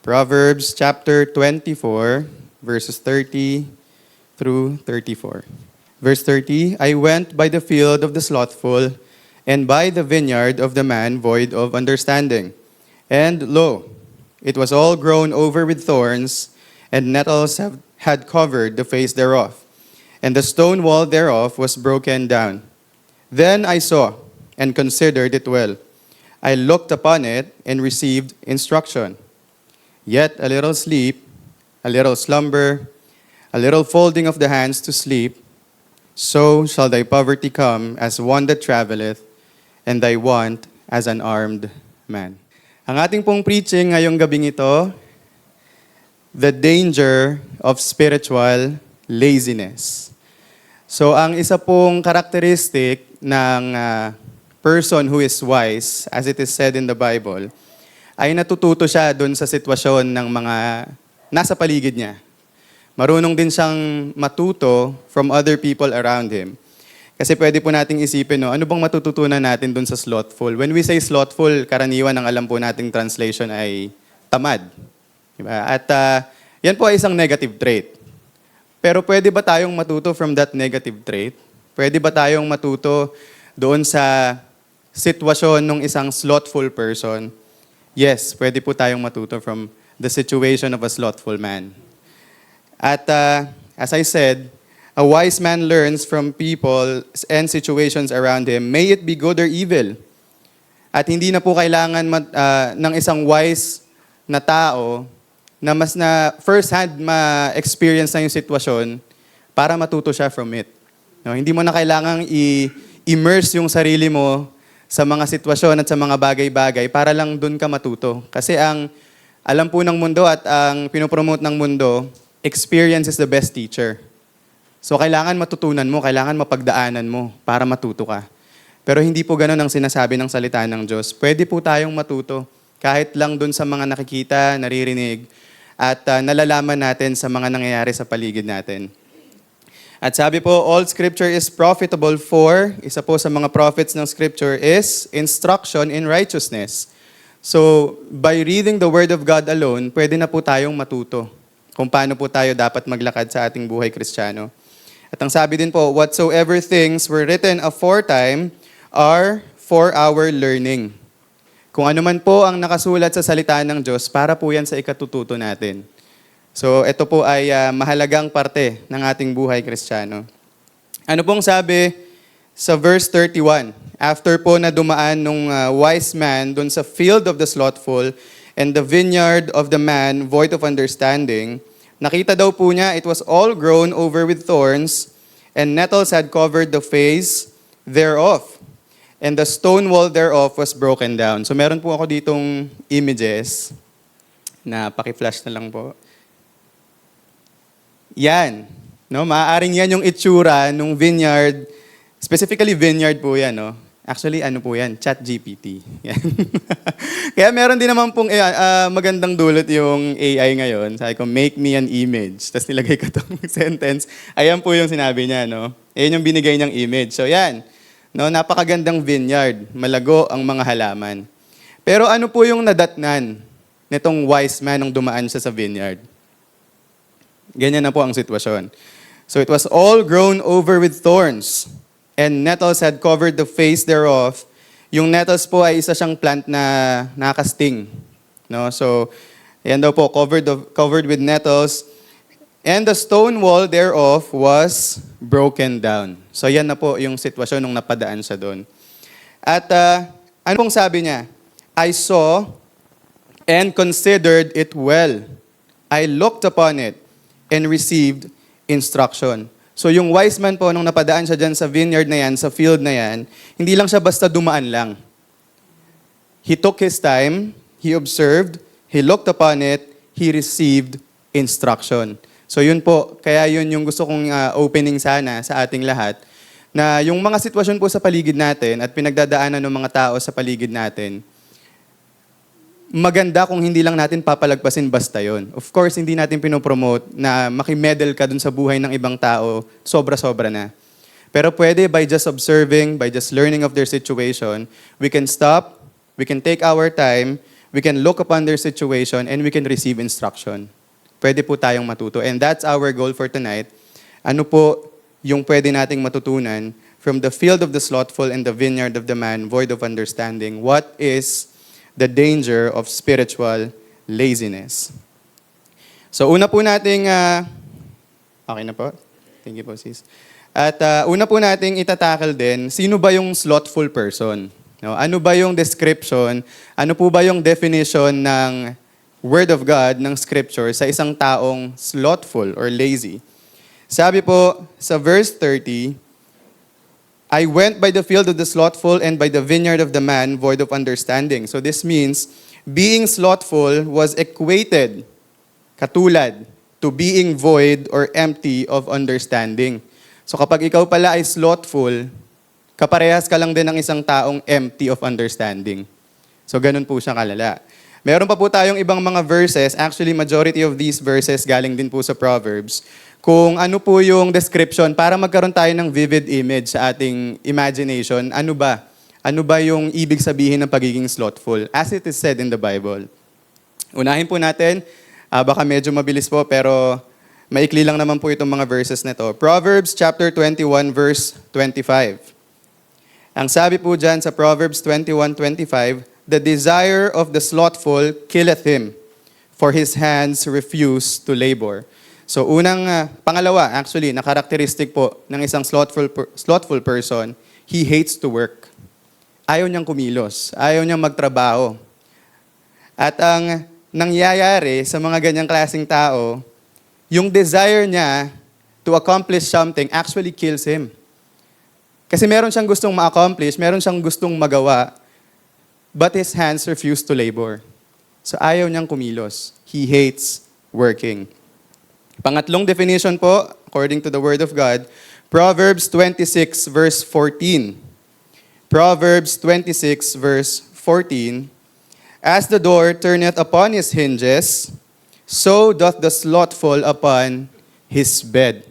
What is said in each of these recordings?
Proverbs chapter 24, verses 30 through 34. Verse 30, I went by the field of the slothful, and by the vineyard of the man void of understanding. And lo, it was all grown over with thorns, and nettles had covered the face thereof, and the stone wall thereof was broken down. Then I saw, and considered it well. I looked upon it, and received instruction. Yet a little sleep, a little slumber, a little folding of the hands to sleep, so shall thy poverty come as one that traveleth, and thy want as an armed man. Ang ating pong preaching ngayong gabing ito, the danger of spiritual laziness. So ang isa pong characteristic ng person who is wise, as it is said in the Bible, ay natututo siya dun sa sitwasyon ng mga nasa paligid niya. Marunong din siyang matuto from other people around him. Kasi pwede po nating isipin, no, ano bang matututunan natin dun sa slothful? When we say slothful, karaniwan ang alam po nating translation ay tamad. Diba? At yan po ay isang negative trait. Pero pwede ba tayong matuto from that negative trait? Pwede ba tayong matuto doon sa sitwasyon ng isang slothful person? Yes, pwede po tayong matuto from the situation of a slothful man. At as I said, a wise man learns from people and situations around him, may it be good or evil. At hindi na po kailangan ng isang wise na tao na mas na first-hand ma-experience na yung sitwasyon para matuto siya from it. No, hindi mo na kailangang i-immerse yung sarili mo sa mga sitwasyon at sa mga bagay-bagay para lang dun ka matuto. Kasi ang alam po ng mundo at ang pinopromote ng mundo, experience is the best teacher. So kailangan matutunan mo, kailangan mapagdaanan mo para matuto ka. Pero hindi po ganun ang sinasabi ng salita ng Diyos. Pwede po tayong matuto kahit lang dun sa mga nakikita, naririnig, at nalalaman natin sa mga nangyayari sa paligid natin. At sabi po, all scripture is profitable for, isa po sa mga prophets ng scripture is instruction in righteousness. So, by reading the word of God alone, pwede na po tayong matuto kung paano po tayo dapat maglakad sa ating buhay Kristiyano. At ang sabi din po, whatsoever things were written aforetime are for our learning. Kung ano man po ang nakasulat sa salita ng Diyos, para po yan sa ikatututo natin. So, ito po ay mahalagang parte ng ating buhay Kristiyano. Ano pong sabi sa verse 31? After po na dumaan nung wise man dun sa field of the slothful and the vineyard of the man void of understanding, nakita daw po niya, it was all grown over with thorns, and nettles had covered the face thereof, and the stone wall thereof was broken down. So meron po ako ditong images na paki-flash na lang po. Yan. No, maaaring yan yung itsura nung vineyard. Specifically vineyard po yan, no? Actually, ano po yan? ChatGPT. Yan. Kaya meron din naman pong magandang dulot yung AI ngayon. Sabi ko, make me an image. Tapos nilagay ko itong sentence. Ayan po yung sinabi niya, no? Ayan yung binigay niyang image. So yan. No, napakagandang vineyard. Malago ang mga halaman. Pero ano po yung nadatnan nitong wise man nung dumaan siya sa vineyard? Ganyan na po ang sitwasyon. So it was all grown over with thorns, and nettles had covered the face thereof. Yung nettles po ay isa siyang plant na nakasting. No? So, yan daw po, covered with nettles. And the stone wall thereof was broken down. So yan na po yung sitwasyon nung napadaan siya doon. At ano pong sabi niya? I saw and considered it well. I looked upon it and received instruction. So yung wise man po, nung napadaan siya dyan sa vineyard na yan, sa field na yan, hindi lang siya basta dumaan lang. He took his time, he observed, he looked upon it, he received instruction. So yun po, kaya yun yung gusto kong opening sana sa ating lahat, na yung mga sitwasyon po sa paligid natin at pinagdadaanan ng mga tao sa paligid natin, maganda kung hindi lang natin papalagpasin basta yon. Of course, hindi natin pinopromote na makimedal ka dun sa buhay ng ibang tao, sobra-sobra na. Pero pwede, by just observing, by just learning of their situation, we can stop, we can take our time, we can look upon their situation, and we can receive instruction. Pwede po tayong matuto. And that's our goal for tonight. Ano po yung pwede nating matutunan from the field of the slothful and the vineyard of the man void of understanding? What is the danger of spiritual laziness? So una po nating, okay na po? Thank you po, sis. At una po nating itatakal din, sino ba yung slothful person? No? Ano ba yung description? Ano po ba yung definition ng Word of God, ng Scripture, sa isang taong slothful or lazy? Sabi po sa verse 30, I went by the field of the slothful and by the vineyard of the man void of understanding. So this means, being slothful was equated, katulad, to being void or empty of understanding. So kapag ikaw pala ay slothful, kaparehas ka lang din ng isang taong empty of understanding. So ganun po siya kalala. Meron pa po tayong ibang mga verses, actually majority of these verses galing din po sa Proverbs, kung ano po yung description para magkaroon tayo ng vivid image sa ating imagination. Ano ba? Ano ba yung ibig sabihin ng pagiging slothful? As it is said in the Bible. Unahin po natin. Baka medyo mabilis po, pero maikli lang naman po itong mga verses na to. Proverbs chapter 21, verse 25. Ang sabi po dyan sa Proverbs 21:25, the desire of the slothful killeth him, for his hands refuse to labor. So pangalawa, actually, na karakteristik po ng isang slothful person, he hates to work. Ayaw niyang kumilos, ayaw niyang magtrabaho. At ang nangyayari sa mga ganyang klaseng tao, yung desire niya to accomplish something actually kills him. Kasi meron siyang gustong ma-accomplish, meron siyang gustong magawa, but his hands refuse to labor. So ayaw niyang kumilos. He hates working. Pangatlong definition po, according to the Word of God, Proverbs 26, verse 14. Proverbs 26, verse 14, as the door turneth upon his hinges, so doth the slothful upon his bed.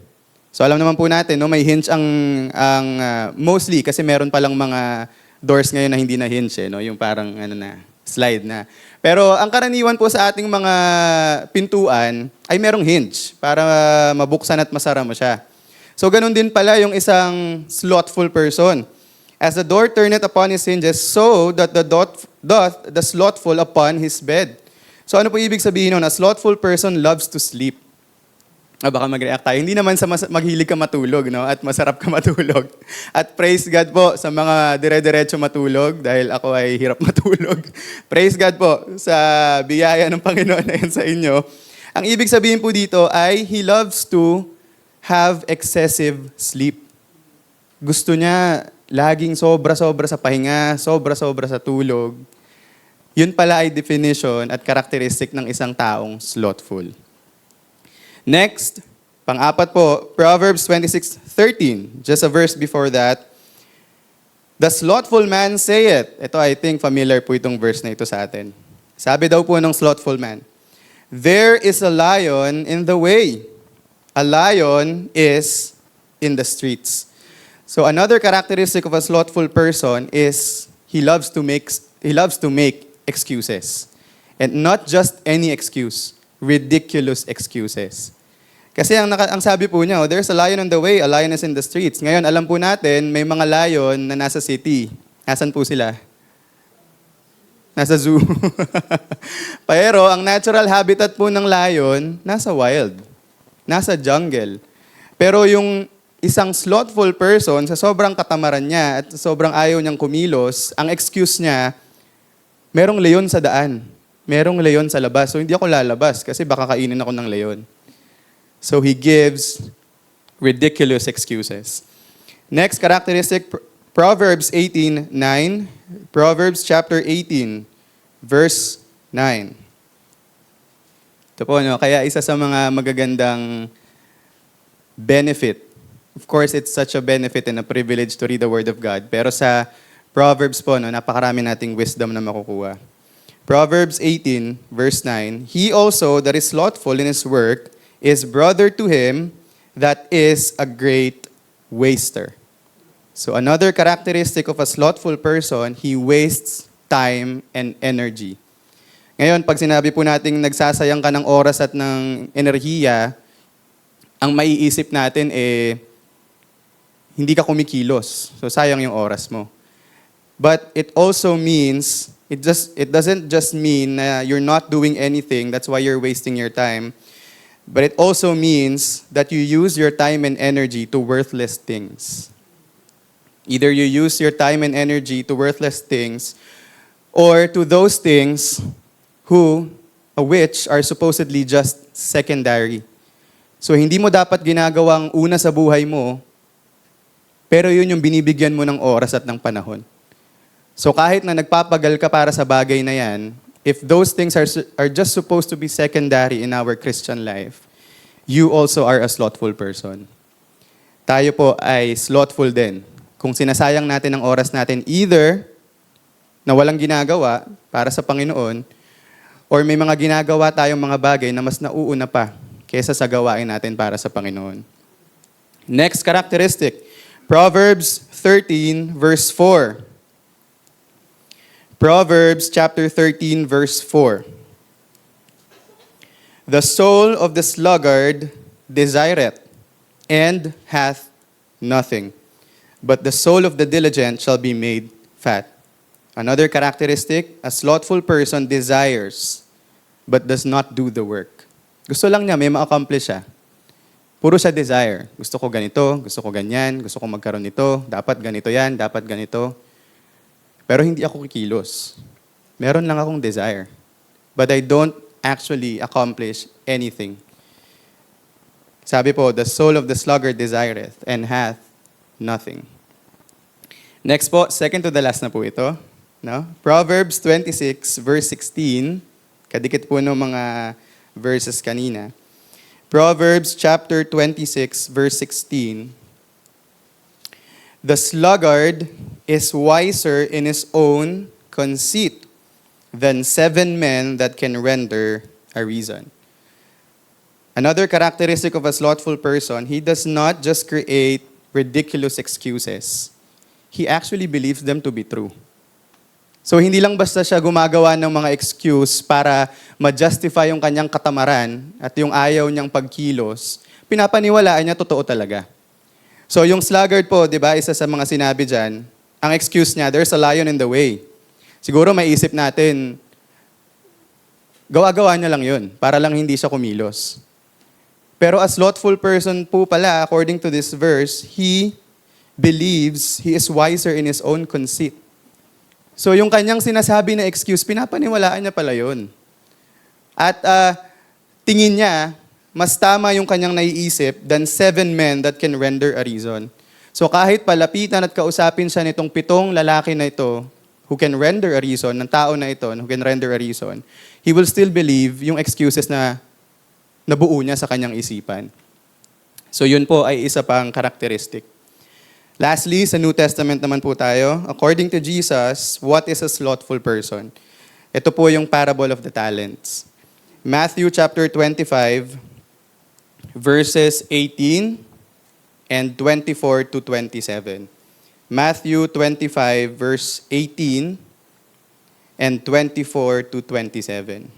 So alam naman po natin, no, may hinge ang mostly kasi meron palang mga doors ngayon na hindi na hinge, no, yung parang slide na. Pero ang karaniwan po sa ating mga pintuan ay merong hinge para mabuksan at masara mo siya. So ganun din pala yung isang slothful person. As the door turneth upon his hinges, so doth the slothful upon his bed. So ano po ibig sabihin nun? A slothful person loves to sleep. Baka mag-react tayo. Hindi naman sa maghilig ka matulog, no? At masarap ka matulog. At praise God po sa mga dire-diretso matulog dahil ako ay hirap matulog. Praise God po sa biyaya ng Panginoon na yan sa inyo. Ang ibig sabihin po dito ay he loves to have excessive sleep. Gusto niya laging sobra-sobra sa pahinga, sobra-sobra sa tulog. Yun pala ay definition at characteristic ng isang taong slothful. Next, pang-apat po, Proverbs 26:13, just a verse before that. The slothful man saith, ito I think familiar po itong verse na ito sa atin. Sabi daw po ng slothful man, there is a lion in the way. A lion is in the streets. So another characteristic of a slothful person is he loves to make excuses. And not just any excuse, ridiculous excuses. Kasi ang sabi po niya, there's a lion on the way, a lion is in the streets. Ngayon, alam po natin, may mga lion na nasa city. Nasaan po sila? Nasa zoo. Pero ang natural habitat po ng lion, nasa wild. Nasa jungle. Pero yung isang slothful person, sa sobrang katamaran niya at sobrang ayaw niyang kumilos, ang excuse niya, merong leon sa daan. Merong leon sa labas. So hindi ako lalabas kasi baka kainin ako ng leon. So he gives ridiculous excuses. Next characteristic, Proverbs 18:9. Proverbs chapter 18, verse 9. Ito po, no? Kaya isa sa mga magagandang benefit. Of course, it's such a benefit and a privilege to read the Word of God. Pero sa Proverbs po, no, napakarami nating wisdom na makukuha. Proverbs 18, verse 9, he also that is slothful in his work is brother to him that is a great waster. So another characteristic of a slothful person, he wastes time and energy. Ngayon, pag sinabi po nating nagsasayang ka ng oras at ng enerhiya, ang maiisip natin hindi ka kumikilos. So sayang yung oras mo. But it also means, it doesn't just mean na you're not doing anything, that's why you're wasting your time. But it also means that you use your time and energy to worthless things. Either you use your time and energy to worthless things or to those things which are supposedly just secondary. So hindi mo dapat ginagawang una sa buhay mo, pero yun yung binibigyan mo ng oras at ng panahon. So kahit na nagpapagal ka para sa bagay na yan, if those things are just supposed to be secondary in our Christian life, you also are a slothful person. Tayo po ay slothful din. Kung sinasayang natin ang oras natin either na walang ginagawa para sa Panginoon, or may mga ginagawa tayong mga bagay na mas nauuna pa kaysa sa gawain natin para sa Panginoon. Next characteristic, Proverbs 13 verse 4. Proverbs chapter 13 verse 4. The soul of the sluggard desireth, and hath nothing, but the soul of the diligent shall be made fat. Another characteristic, a slothful person desires, but does not do the work. Gusto lang niya, may ma-accomplish siya. Puro siya desire. Gusto ko ganito, gusto ko ganyan, gusto ko magkaroon nito, dapat ganito yan, dapat ganito. Pero hindi ako kikilos. Meron lang akong desire. But I don't actually accomplish anything. Sabi po, the soul of the sluggard desireth, and hath nothing. Next po, second to the last na po ito. No? Proverbs 26, verse 16. Kadikit po ng mga verses kanina. Proverbs chapter 26, verse 16. The sluggard is wiser in his own conceit than 7 men that can render a reason. Another characteristic of a slothful person, he does not just create ridiculous excuses. He actually believes them to be true. So hindi lang basta siya gumagawa ng mga excuse para ma-justify yung kanyang katamaran at yung ayaw niyang pagkilos, pinapaniwalaan niya totoo talaga. So yung sluggard po, di ba, isa sa mga sinabi dyan, ang excuse niya, there's a lion in the way. Siguro may isip natin, gawa-gawa niya lang yun, para lang hindi siya kumilos. Pero a slothful person po pala, according to this verse, he believes he is wiser in his own conceit. So yung kanyang sinasabi na excuse, pinapaniwalaan niya pala yun. At tingin niya, mas tama yung kanyang naiisip than 7 men that can render a reason. So kahit palapitan at kausapin siya nitong 7 lalaki na ito, who can render a reason, ng tao na ito, who can render a reason, he will still believe yung excuses na nabuo niya sa kanyang isipan. So yun po ay isa pang characteristic. Lastly, sa New Testament naman po tayo. According to Jesus, what is a slothful person? Ito po yung parable of the talents. Matthew chapter 25, verses 18 and 24 to 27. Matthew 25, verse 18 and 24 to 27.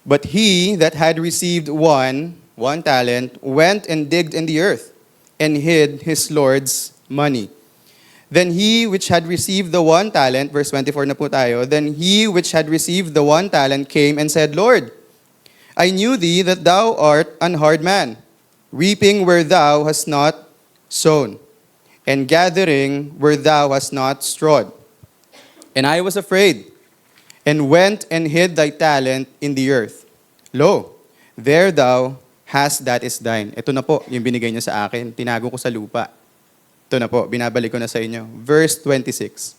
But he that had received one talent went and digged in the earth, and hid his Lord's money. Then he which had received the 1 talent, verse 24 na po tayo, then he which had received the 1 talent came and said, Lord, I knew thee that thou art an hard man, reaping where thou hast not sown, and gathering where thou hast not strawed. And I was afraid, and went and hid thy talent in the earth. Lo, there thou has that is thine. Ito na po, yung binigay niya sa akin. Tinago ko sa lupa. Ito na po, binabalik ko na sa inyo. Verse 26.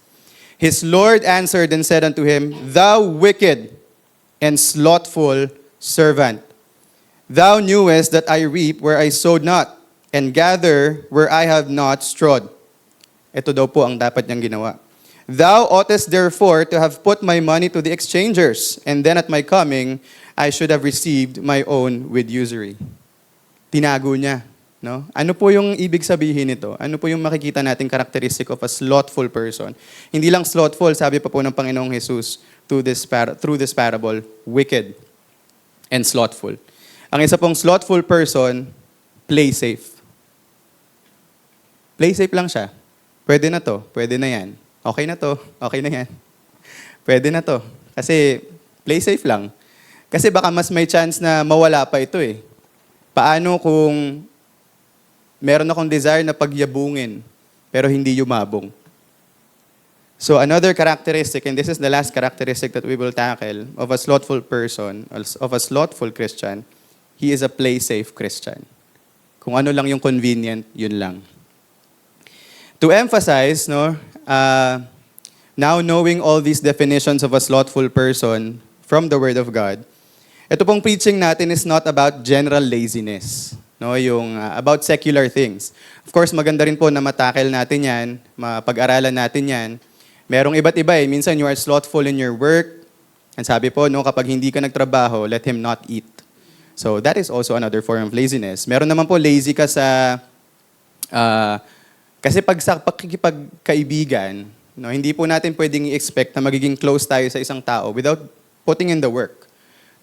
His Lord answered and said unto him, Thou wicked and slothful servant, thou knewest that I reap where I sowed not, and gather where I have not strawed. Ito daw po ang dapat niyang ginawa. Thou oughtest therefore to have put my money to the exchangers, and then at my coming, I should have received my own with usury. Tinago niya. No? Ano po yung ibig sabihin nito? Ano po yung makikita nating characteristic of a slothful person? Hindi lang slothful, sabi pa po ng Panginoong Jesus through this parable, wicked and slothful. Ang isa pong slothful person, play safe. Play safe lang siya. Pwede na to, pwede na yan. Okay na to, okay na yan. Pwede na to. Kasi play safe lang. Kasi baka mas may chance na mawala pa ito eh. Paano kung meron akong desire na pagyabungin, pero hindi yumabong? So another characteristic, and this is the last characteristic that we will tackle of a slothful person, of a slothful Christian, he is a play-safe Christian. Kung ano lang yung convenient, yun lang. To emphasize, now knowing all these definitions of a slothful person from the Word of God, ito pong preaching natin is not about general laziness. Yung about secular things. Of course, maganda rin po na matackle natin yan, mapag-aralan natin yan. Merong iba't iba eh. Minsan you are slothful in your work. And sabi po, kapag hindi ka nagtrabaho, let him not eat. So that is also another form of laziness. Meron naman po lazy ka sa... kasi pag sa pakikipagkaibigan, hindi po natin pwedeng i-expect na magiging close tayo sa isang tao without putting in the work.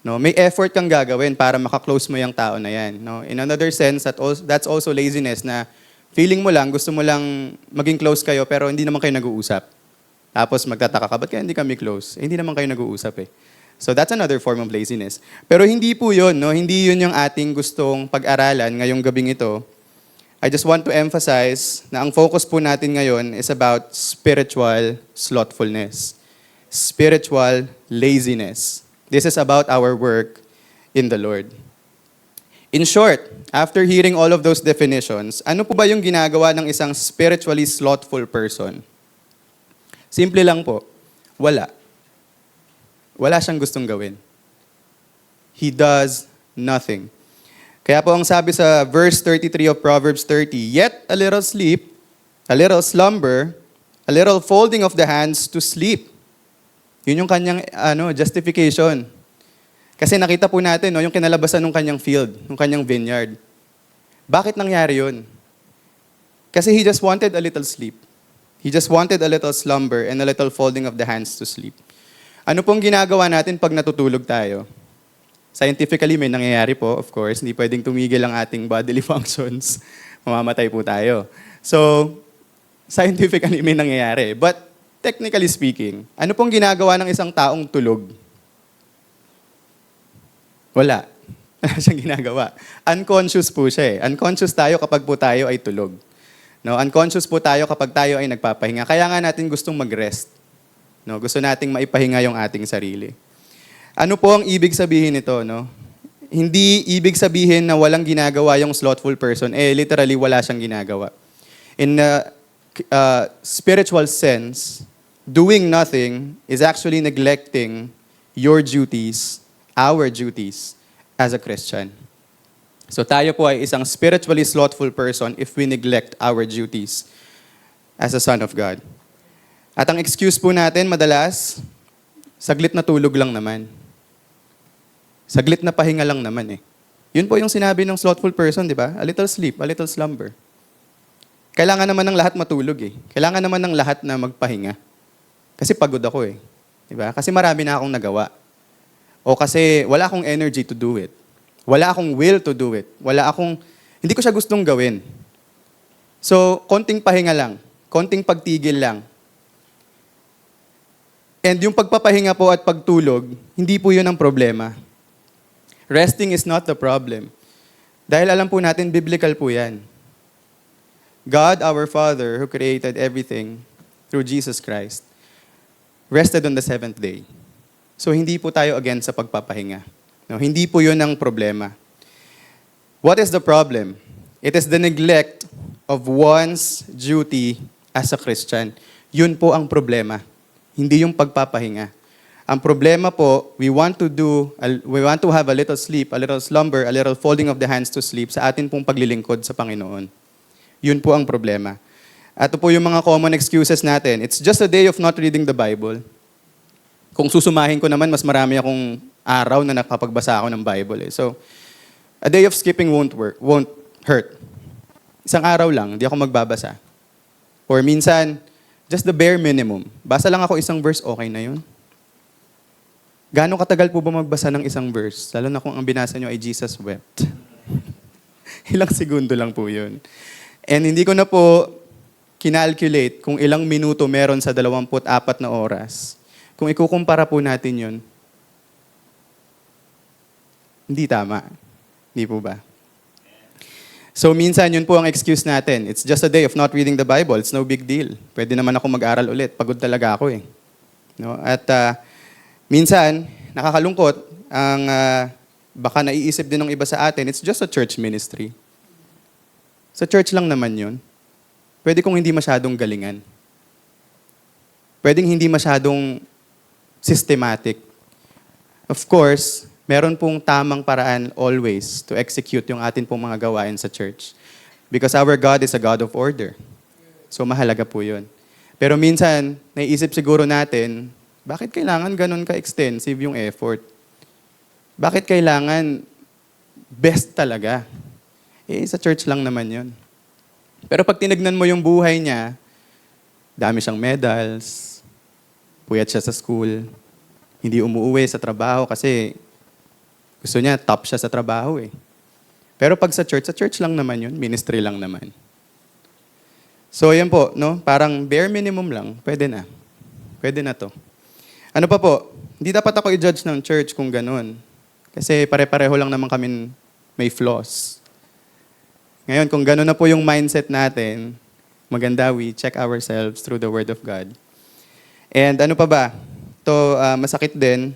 May effort kang gagawin para makaklose mo yung tao na yan. In another sense, that's also laziness na feeling mo lang, gusto mo lang maging close kayo pero hindi naman kayo nag-uusap. Tapos magtataka ka, ba't kaya hindi kami close? Hindi naman kayo nag-uusap eh. So that's another form of laziness. Pero hindi po yun, hindi yun yung ating gustong pag-aralan ngayong gabing ito. I just want to emphasize na ang focus po natin ngayon is about spiritual slothfulness. Spiritual laziness. This is about our work in the Lord. In short, after hearing all of those definitions, ano po ba yung ginagawa ng isang spiritually slothful person? Simple lang po, wala. Wala siyang gustong gawin. He does nothing. Kaya po ang sabi sa verse 33 of Proverbs 30, yet a little sleep, a little slumber, a little folding of the hands to sleep. Yun yung kanyang justification. Kasi nakita po natin yung kinalabasan ng kanyang field, ng kanyang vineyard. Bakit nangyari yun? Kasi he just wanted a little sleep. He just wanted a little slumber and a little folding of the hands to sleep. Ano pong ginagawa natin pag natutulog tayo? Scientifically, may nangyayari po, of course. Hindi pwedeng tumigil ang ating bodily functions. Mamamatay po tayo. So, scientifically, may nangyayari. But, technically speaking, ano pong ginagawa ng isang taong tulog? Wala. Wala siyang ginagawa. Unconscious po siya eh. Unconscious tayo kapag po tayo ay tulog. Unconscious po tayo kapag tayo ay nagpapahinga. Kaya nga natin gustong mag-rest. Gusto nating maipahinga yung ating sarili. Ano po ang ibig sabihin nito? Hindi ibig sabihin na walang ginagawa yung slothful person. Literally, wala siyang ginagawa. In spiritual sense, doing nothing is actually neglecting your duties, our duties, as a Christian. So tayo po ay isang spiritually slothful person if we neglect our duties as a son of God. At ang excuse po natin madalas, saglit na tulog lang naman. Saglit na pahinga lang naman eh. Yun po yung sinabi ng slothful person, di ba? A little sleep, a little slumber. Kailangan naman ng lahat matulog eh. Kailangan naman ng lahat na magpahinga. Kasi pagod ako eh. Diba? Kasi marami na akong nagawa. O kasi wala akong energy to do it. Wala akong will to do it. Hindi ko siya gustong gawin. So, konting pahinga lang. Konting pagtigil lang. And yung pagpapahinga po at pagtulog, hindi po yun ang problema. Resting is not the problem. Dahil alam po natin, biblical po yan. God, our Father, who created everything through Jesus Christ, rested on the seventh day. So, hindi po tayo against sa pagpapahinga. Hindi po yun ang problema. What is the problem? It is the neglect of one's duty as a Christian. Yun po ang problema. Hindi yung pagpapahinga. Ang problema po, we want to have a little sleep, a little slumber, a little folding of the hands to sleep sa atin pong paglilingkod sa Panginoon. Yun po ang problema. At ito po yung mga common excuses natin. It's just a day of not reading the Bible. Kung susumahin ko naman, mas marami akong araw na nakapagbasa ako ng Bible. So, a day of skipping won't hurt. Isang araw lang, di ako magbabasa. Or minsan, just the bare minimum. Basa lang ako isang verse, okay na yun. Gaano katagal po ba magbasa ng isang verse? Lalo na kung ang binasa nyo ay Jesus wept. Ilang segundo lang po yun. And hindi ko na po kinalculate kung ilang minuto meron sa 24 na oras. Kung ikukumpara po natin yun, hindi tama. Hindi po ba? So minsan, yun po ang excuse natin. It's just a day of not reading the Bible. It's no big deal. Pwede naman ako mag-aral ulit. Pagod talaga ako eh. No? At minsan, nakakalungkot, ang baka naiisip din ng iba sa atin, it's just a church ministry. Sa church lang naman yun. Pwede kong hindi masyadong galingan. Pwedeng hindi masyadong systematic. Of course, meron pong tamang paraan always to execute yung atin pong mga gawain sa church. Because our God is a God of order. So mahalaga po yun. Pero minsan, naiisip siguro natin, bakit kailangan ganun ka-extensive yung effort? Bakit kailangan best talaga? Sa church lang naman yun. Pero pag tinignan mo yung buhay niya, dami siyang medals, puyat siya sa school, hindi umuuwi sa trabaho kasi gusto niya, top siya sa trabaho eh. Pero pag sa church lang naman yun, ministry lang naman. So yan po, no? Parang bare minimum lang, pwede na. Pwede na to. Ano pa po, hindi dapat ako i-judge ng church kung ganun. Kasi pare-pareho lang naman kami may flaws. Ngayon, kung ganun na po yung mindset natin, maganda we check ourselves through the Word of God. And ano pa ba? Ito, masakit din.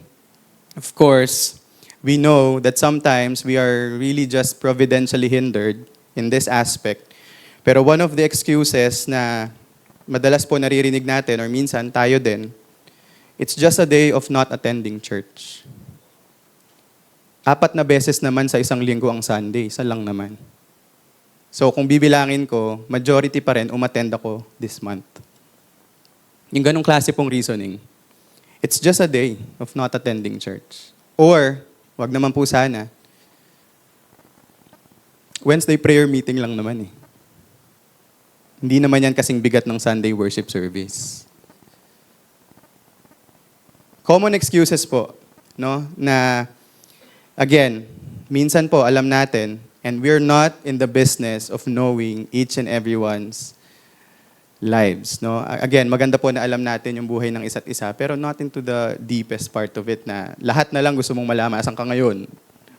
Of course, we know that sometimes we are really just providentially hindered in this aspect. Pero one of the excuses na madalas po naririnig natin or minsan tayo din, it's just a day of not attending church. 4 na beses naman sa isang linggo ang Sunday, isa lang naman. So kung bibilangin ko, majority pa rin umattend ako this month. Yung ganong klase pong reasoning. It's just a day of not attending church. Or, wag naman po sana, Wednesday prayer meeting lang naman eh. Hindi naman yan kasing bigat ng Sunday worship service. Common excuses po, no? Na, again, minsan po alam natin, and we're not in the business of knowing each and everyone's lives, no? Again, maganda po na alam natin yung buhay ng isa't isa, pero not into the deepest part of it na lahat na lang gusto mong malaman, asan ka ngayon?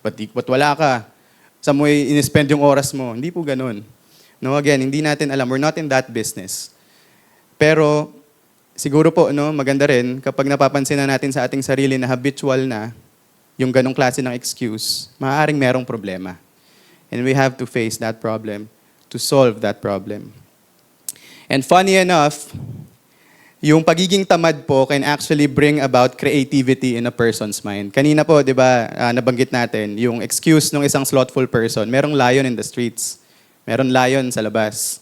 Ba't wala ka? Saan mo in-spend yung oras mo? Hindi po ganun. No, again, hindi natin alam. We're not in that business. Pero, siguro po, no, maganda rin kapag napapansin na natin sa ating sarili na habitual na yung ganong klase ng excuse, maaaring merong problema. And we have to face that problem to solve that problem. And funny enough, yung pagiging tamad po can actually bring about creativity in a person's mind. Kanina po, di ba, nabanggit natin, yung excuse ng isang slothful person, merong lion in the streets. Meron lion sa labas.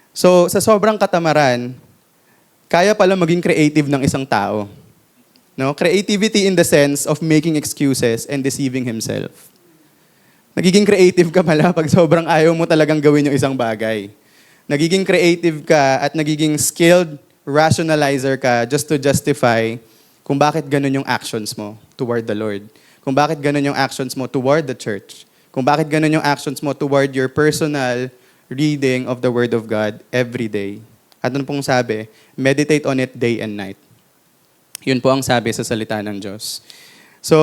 So, sa sobrang katamaran, kaya pala maging creative ng isang tao. No? Creativity in the sense of making excuses and deceiving himself. Nagiging creative ka pala pag sobrang ayaw mo talagang gawin yung isang bagay. Nagiging creative ka at nagiging skilled rationalizer ka just to justify kung bakit ganun yung actions mo toward the Lord. Kung bakit ganun yung actions mo toward the church. Kung bakit ganun yung actions mo toward your personal reading of the Word of God every day. At ano pong sabi? Meditate on it day and night. Yun po ang sabi sa salita ng Diyos. So,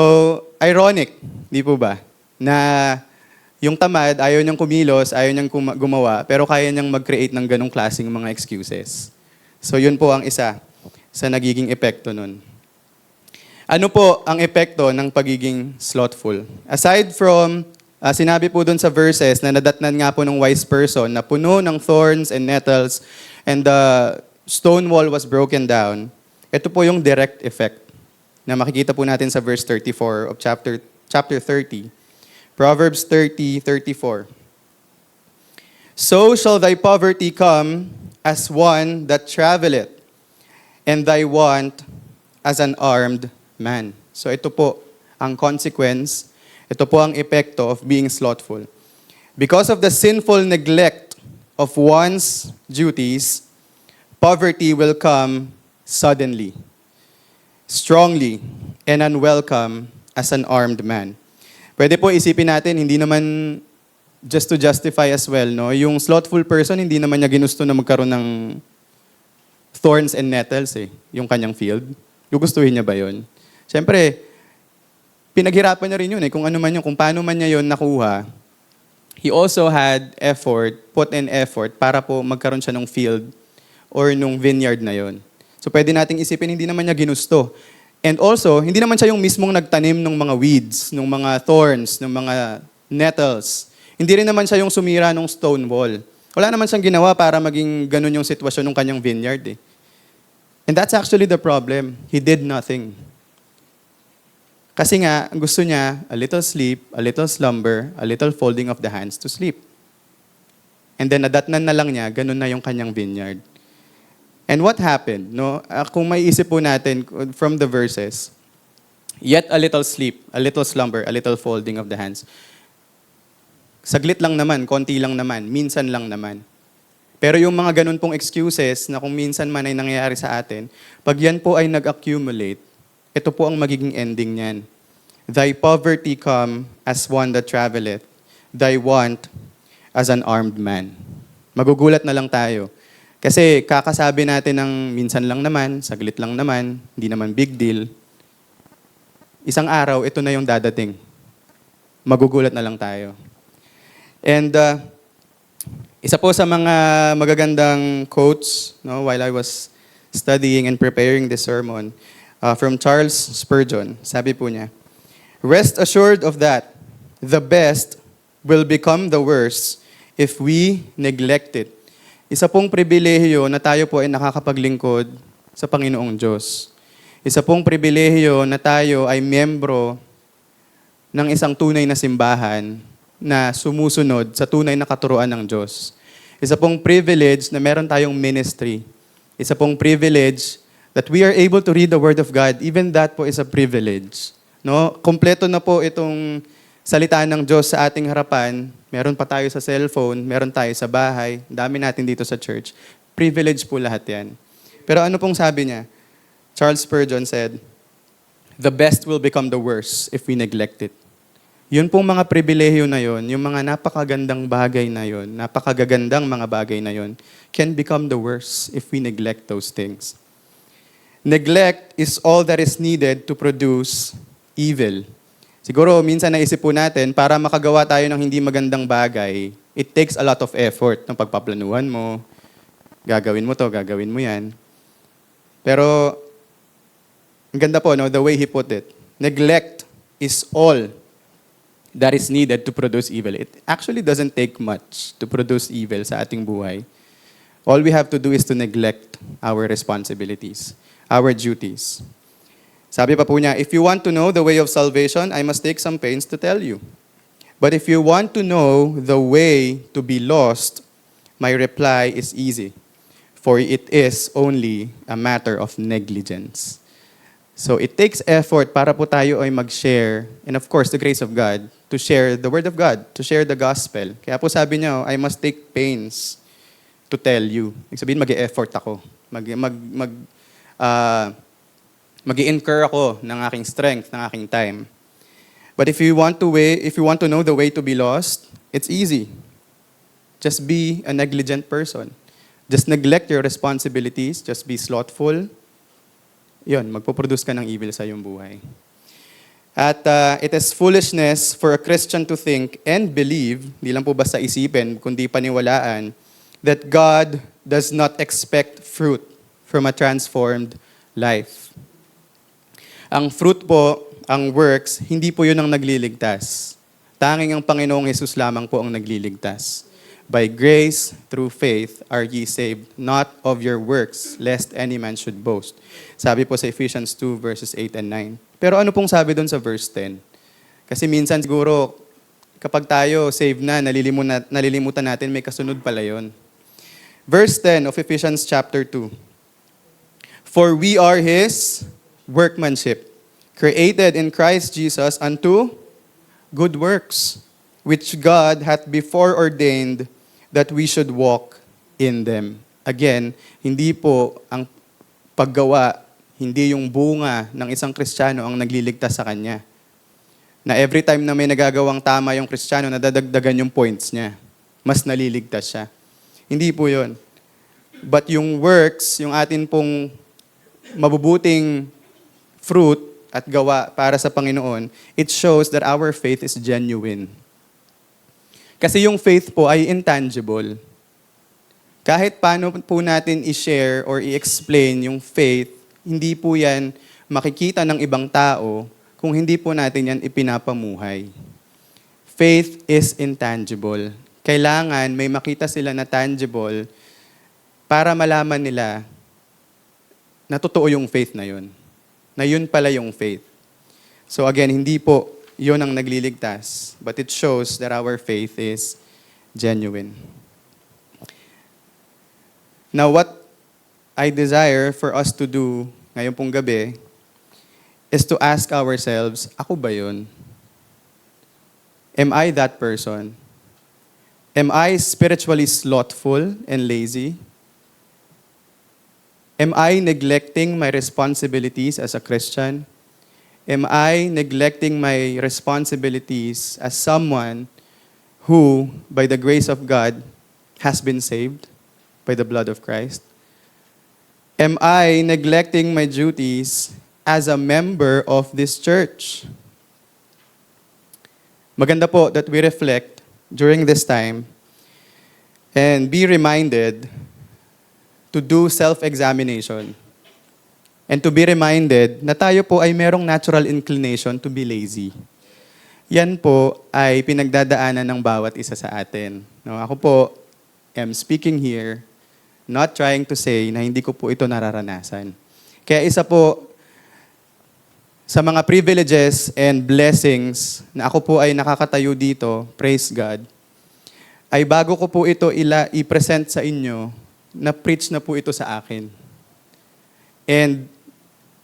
ironic, di po ba? Na yung tamad, ayaw niyang kumilos, ayaw niyang gumawa, pero kaya niyang mag-create ng ganong klaseng mga excuses. So yun po ang isa sa nagiging epekto nun. Ano po ang epekto ng pagiging slothful? Aside from, sinabi po dun sa verses na nadatnan nga po ng wise person na puno ng thorns and nettles and the stone wall was broken down, ito po yung direct effect na makikita po natin sa verse 34 of chapter 30. Proverbs 30:34. So shall thy poverty come as one that traveleth, and thy want as an armed man. So ito po ang consequence, ito po ang epekto of being slothful. Because of the sinful neglect of one's duties, poverty will come suddenly, strongly, and unwelcome as an armed man. Pwede po isipin natin, hindi naman just to justify as well, no? Yung slothful person, hindi naman niya ginusto na magkaroon ng thorns and nettles, yung kanyang field. Gugustuhin niya ba yun? Siyempre, pinaghirapan niya rin yun, kung ano man yun, kung paano man niya yun nakuha. He also had effort, put in effort, para po magkaroon siya ng field or nung vineyard na yun. So pwede nating isipin, hindi naman niya ginusto. And also, hindi naman siya yung mismong nagtanim ng mga weeds, ng mga thorns, ng mga nettles. Hindi rin naman siya yung sumira ng stone wall. Wala naman siyang ginawa para maging ganun yung sitwasyon ng kanyang vineyard. And that's actually the problem. He did nothing. Kasi nga, gusto niya, a little sleep, a little slumber, a little folding of the hands to sleep. And then nadatnan na lang niya, ganun na yung kanyang vineyard. And what happened? No? Kung may isip po natin from the verses, yet a little sleep, a little slumber, a little folding of the hands. Saglit lang naman, konti lang naman, minsan lang naman. Pero yung mga ganun pong excuses na kung minsan man ay nangyayari sa atin, pag yan po ay nag-accumulate, ito po ang magiging ending niyan. Thy poverty come as one that traveleth, thy want as an armed man. Magugulat na lang tayo. Kasi kakasabi natin ng minsan lang naman, saglit lang naman, hindi naman big deal. Isang araw, ito na yung dadating. Magugulat na lang tayo. And isa po sa mga magagandang quotes, no, while I was studying and preparing this sermon, from Charles Spurgeon, sabi po niya, "Rest assured of that, the best will become the worst if we neglect it." Isa pong pribilehiyo na tayo po ay nakakapaglingkod sa Panginoong Diyos. Isa pong pribilehiyo na tayo ay miyembro ng isang tunay na simbahan na sumusunod sa tunay na katuruan ng Diyos. Isa pong privilege na meron tayong ministry. Isa pong privilege that we are able to read the Word of God. Even that po is a privilege. No? Kompleto na po itong salita ng Diyos sa ating harapan. Meron pa tayo sa cellphone, meron tayo sa bahay, dami natin dito sa church. Privilege po lahat yan. Pero ano pong sabi niya? Charles Spurgeon said, "The best will become the worst if we neglect it." Yun pong mga pribilehiyo na yun, yung mga napakagandang bagay na yun, napakagagandang mga bagay na yun, can become the worst if we neglect those things. Neglect is all that is needed to produce evil. Siguro, minsan naisip po natin, para makagawa tayo ng hindi magandang bagay, it takes a lot of effort ng pagpaplanuhan mo, gagawin mo to, gagawin mo yan. Pero, ang ganda po, no, the way he put it, neglect is all that is needed to produce evil. It actually doesn't take much to produce evil sa ating buhay. All we have to do is to neglect our responsibilities, our duties. Sabi pa po niya, "If you want to know the way of salvation, I must take some pains to tell you. But if you want to know the way to be lost, my reply is easy, for it is only a matter of negligence." So it takes effort para po tayo ay mag-share, and of course, the grace of God, to share the Word of God, to share the gospel. Kaya po sabi niya, I must take pains to tell you. Ibig sabihin, mag-e-effort ako. Mag-i-incur ako ng aking strength, ng aking time. But if you want to know the way to be lost, it's easy. Just be a negligent person. Just neglect your responsibilities, just be slothful. Yun, magpo-produce ka ng evil sa iyong buhay. At it is foolishness for a Christian to think and believe, di lang po basta isipin, kundi paniwalaan, that God does not expect fruit from a transformed life. Ang fruit po, ang works, hindi po yun ang nagliligtas. Tanging ang Panginoong Hesus lamang po ang nagliligtas. By grace, through faith, are ye saved, not of your works, lest any man should boast. Sabi po sa Ephesians 2, verses 8 and 9. Pero ano pong sabi doon sa verse 10? Kasi minsan siguro, kapag tayo saved na, nalilimutan natin, may kasunod pala yun. Verse 10 of Ephesians chapter 2. "For we are His workmanship, created in Christ Jesus unto good works, which God hath before ordained that we should walk in them. Again, hindi po ang paggawa, hindi yung bunga ng isang Kristiyano ang nagliligtas sa kanya. Na every time na may nagagawang tama yung Kristiyano, nadadagdagan yung points niya. Mas naliligtas siya. Hindi po yun. But yung works, yung atin pong mabubuting fruit at gawa para sa Panginoon, it shows that our faith is genuine. Kasi yung faith po ay intangible. Kahit paano po natin i-share or i-explain yung faith, hindi po yan makikita ng ibang tao kung hindi po natin yan ipinapamuhay. Faith is intangible. Kailangan may makita sila na tangible para malaman nila na totoo yung faith na yun. Na yun pala yung faith. So again, hindi po yun ang nagliligtas, but it shows that our faith is genuine. Now, what I desire for us to do ngayon pong gabi is to ask ourselves, ako ba yun? Am I that person? Am I spiritually slothful and lazy? Am I neglecting my responsibilities as a Christian? Am I neglecting my responsibilities as someone who, by the grace of God, has been saved by the blood of Christ? Am I neglecting my duties as a member of this church? Maganda po that we reflect during this time and be reminded to do self-examination and to be reminded na tayo po ay merong natural inclination to be lazy. Yan po ay pinagdadaanan ng bawat isa sa atin. No, ako po am speaking here, not trying to say na hindi ko po ito nararanasan. Kaya isa po sa mga privileges and blessings na ako po ay nakakatayo dito, praise God, ay bago ko po ito i-present sa inyo, na-preach na po ito sa akin. And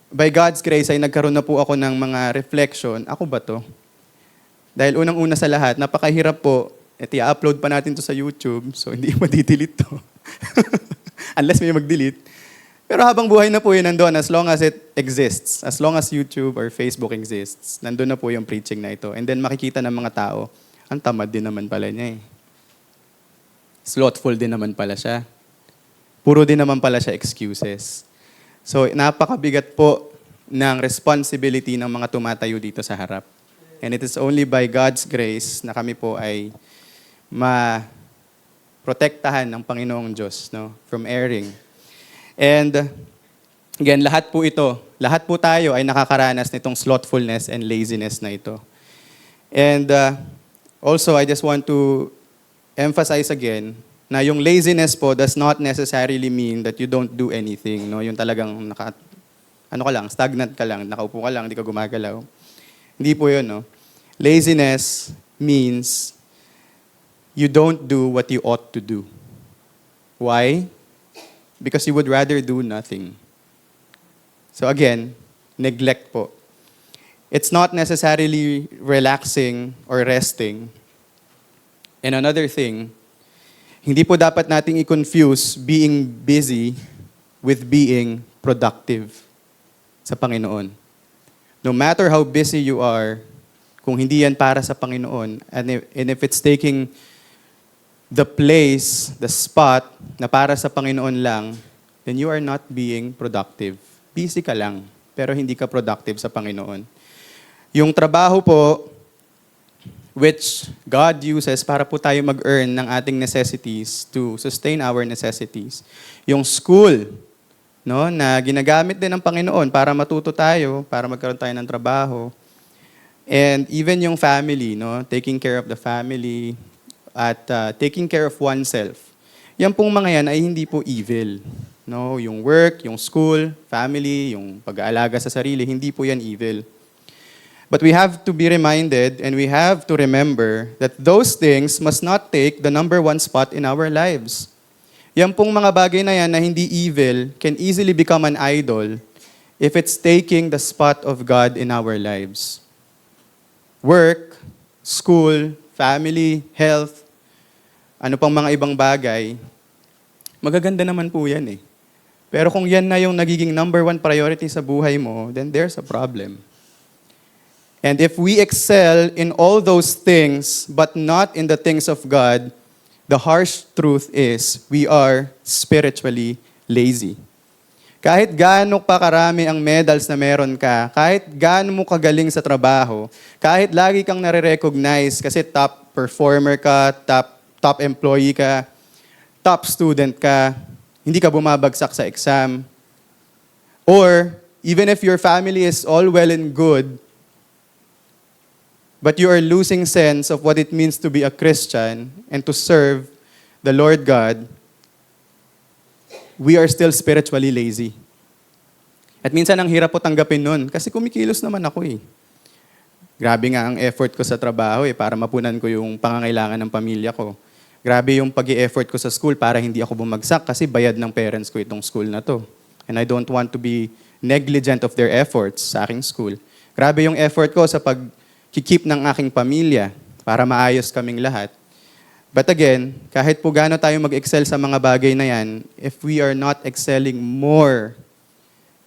by God's grace ay nagkaroon na po ako ng mga reflection, ako ba to? Dahil unang-una sa lahat, napakahirap po, i-upload pa natin to sa YouTube, so hindi madidelete to. Unless may mag-delete. Pero habang buhay na po yun nandun, as long as it exists, as long as YouTube or Facebook exists, nandun na po yung preaching na ito. And then makikita ng mga tao, ang tamad din naman pala niya eh. Slothful din naman pala siya. Puro din naman pala siya excuses. So, napakabigat po ng responsibility ng mga tumatayo dito sa harap. And it is only by God's grace na kami po ay ma-protektahan ng Panginoong Diyos, no, from erring. And again, lahat po tayo ay nakakaranas nitong slothfulness and laziness na ito. And also, I just want to emphasize again na yung laziness po does not necessarily mean that you don't do anything. No? Yung talagang stagnant ka lang, nakaupo ka lang, hindi ka gumagalaw. Hindi po yun. No? Laziness means you don't do what you ought to do. Why? Because you would rather do nothing. So again, neglect po. It's not necessarily relaxing or resting. And another thing, hindi po dapat nating i-confuse being busy with being productive sa Panginoon. No matter how busy you are, kung hindi yan para sa Panginoon, and if it's taking the place, the spot na para sa Panginoon lang, then you are not being productive. Busy ka lang, pero hindi ka productive sa Panginoon. Yung trabaho po, which God uses para po tayo mag-earn ng ating necessities to sustain our necessities. Yung school, no, na ginagamit din ng Panginoon para matuto tayo, para magkaroon tayo ng trabaho. And even yung family, no, taking care of the family at taking care of oneself. Yan pong mga yan ay hindi po evil. No, yung work, yung school, family, yung pag-aalaga sa sarili, hindi po yan evil. But we have to be reminded and we have to remember that those things must not take the number one spot in our lives. Yan pong mga bagay na yan na hindi evil can easily become an idol if it's taking the spot of God in our lives. Work, school, family, health, ano pang mga ibang bagay, magaganda naman po yan eh. Pero kung yan na yung nagiging number one priority sa buhay mo, then there's a problem. And if we excel in all those things, but not in the things of God, the harsh truth is we are spiritually lazy. Kahit gaano pa karami ang medals na meron ka, kahit gaano mo kagaling sa trabaho, kahit lagi kang nare-recognize kasi top performer ka, top employee ka, top student ka, hindi ka bumabagsak sa exam, or even if your family is all well and good, but you are losing sense of what it means to be a Christian and to serve the Lord God, we are still spiritually lazy. At minsan ang hirap po tanggapin nun, kasi kumikilos naman ako eh. Grabe nga ang effort ko sa trabaho eh, para mapunan ko yung pangangailangan ng pamilya ko. Grabe yung pag-i-effort ko sa school para hindi ako bumagsak kasi bayad ng parents ko itong school na to. And I don't want to be negligent of their efforts sa aking school. Grabe yung effort ko sa pag-keep ng aking pamilya para maayos kaming lahat. But again, kahit po gaano tayo mag-excel sa mga bagay na yan, if we are not excelling more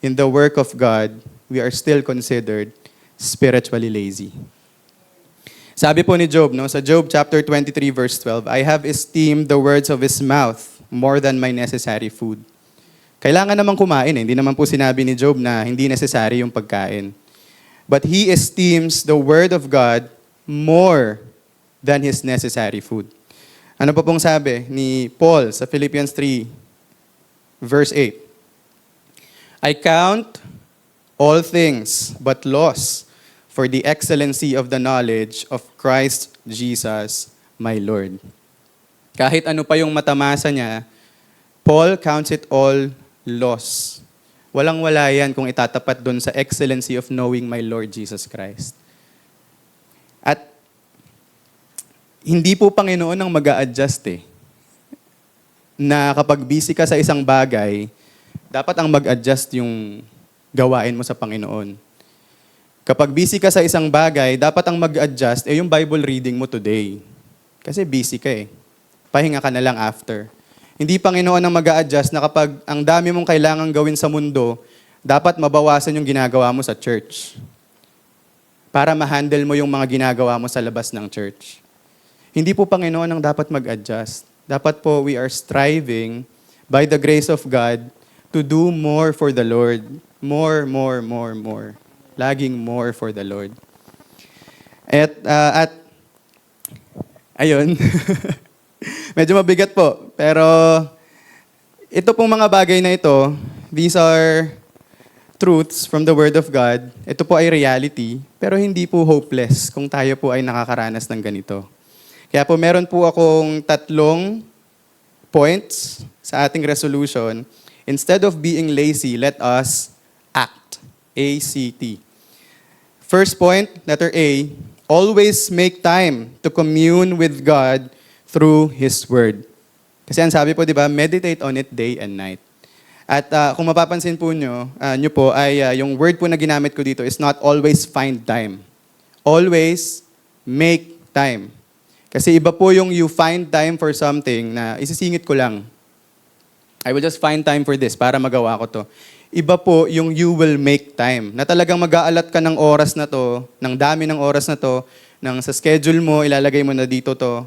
in the work of God, we are still considered spiritually lazy. Sabi po ni Job, no, sa Job chapter 23 verse 12, I have esteemed the words of his mouth more than my necessary food. Kailangan naman kumain eh. Hindi naman po sinabi ni Job na hindi necessary yung pagkain. But he esteems the word of God more than his necessary food. Ano pa pong sabi ni Paul sa Philippians 3 verse 8? I count all things but loss for the excellency of the knowledge of Christ Jesus, my Lord. Kahit ano pa yung matamasa niya, Paul counts it all loss. Walang-wala yan kung itatapat dun sa excellency of knowing my Lord Jesus Christ. At hindi po Panginoon ang mag-a-adjust eh. Na kapag busy ka sa isang bagay, dapat ang mag-adjust yung gawain mo sa Panginoon. Kapag busy ka sa isang bagay, dapat ang mag-adjust yung Bible reading mo today. Kasi busy ka eh. Pahinga ka na lang after. Hindi Panginoon ang mag-a-adjust na kapag ang dami mong kailangang gawin sa mundo, dapat mabawasan yung ginagawa mo sa church. Para ma-handle mo yung mga ginagawa mo sa labas ng church. Hindi po Panginoon ang dapat mag-adjust. Dapat po we are striving by the grace of God to do more for the Lord. More. Laging more for the Lord. At ayun, medyo mabigat po. Pero ito pong mga bagay na ito, these are truths from the Word of God. Ito po ay reality, pero hindi po hopeless kung tayo po ay nakakaranas ng ganito. Kaya po meron po akong 3 points sa ating resolution. Instead of being lazy, let us act. A-C-T. First point, letter A, always make time to commune with God through His Word. Kasi ang sabi po, di ba, meditate on it day and night. At kung mapapansin po nyo po, ay yung word po na ginamit ko dito is not always find time. Always make time. Kasi iba po yung you find time for something na isisingit ko lang. I will just find time for this para magawa ko to. Iba po yung you will make time. Na talagang mag-aalat ka ng oras na to, ng dami ng oras na to, nang sa schedule mo, ilalagay mo na dito to.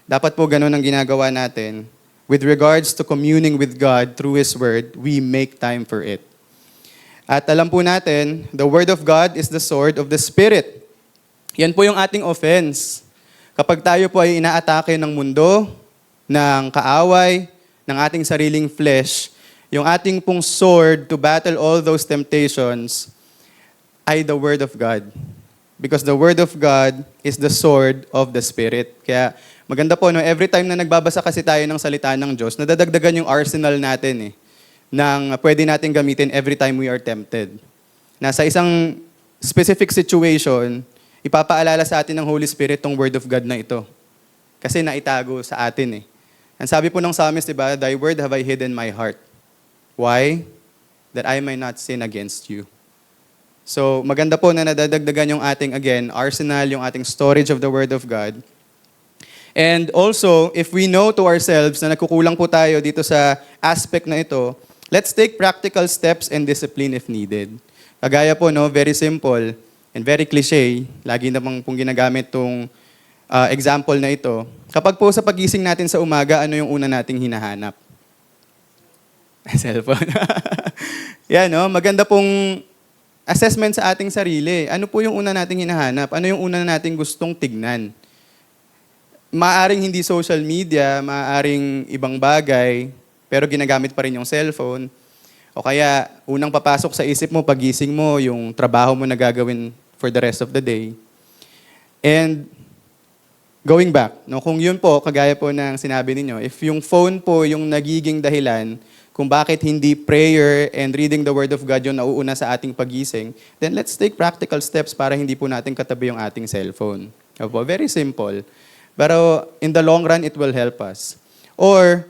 Dapat po ganun ang ginagawa natin. With regards to communing with God through His Word, we make time for it. At alam po natin, the Word of God is the sword of the Spirit. Yan po yung ating offense. Kapag tayo po ay inaatake ng mundo, ng kaaway, ng ating sariling flesh, yung ating pong sword to battle all those temptations ay the Word of God. Because the Word of God is the sword of the Spirit. Kaya maganda po, no? Every time na nagbabasa kasi tayo ng salita ng Diyos, nadadagdagan yung arsenal natin ng pwede natin gamitin every time we are tempted. Na sa isang specific situation, ipapaalala sa atin ng Holy Spirit tong Word of God na ito. Kasi naitago sa atin Ang sabi po ng psalmist, diba, Thy word have I hid in my heart. Why? That I may not sin against you. So, maganda po na nadadagdagan yung ating, again, arsenal, yung ating storage of the Word of God. And also, if we know to ourselves na nagkukulang po tayo dito sa aspect na ito, let's take practical steps and discipline if needed. Kagaya po, no, very simple and very cliche, lagi namang pong ginagamit tong example na ito. Kapag po sa pagising natin sa umaga, ano yung una nating hinahanap? Cellphone. Yan, no? Maganda pong assessment sa ating sarili. Ano po yung una nating hinahanap? Ano yung una nating gustong tignan? Maaring hindi social media, maaring ibang bagay, pero ginagamit pa rin yung cellphone. O kaya, unang papasok sa isip mo, pagising mo, yung trabaho mo na gagawin for the rest of the day. And going back, no, kung yun po, kagaya po ng sinabi ninyo, if yung phone po yung nagiging dahilan kung bakit hindi prayer and reading the Word of God yung nauuna sa ating pagising, then let's take practical steps para hindi po natin katabi yung ating cellphone. Opo, very simple. Pero in the long run, it will help us. Or,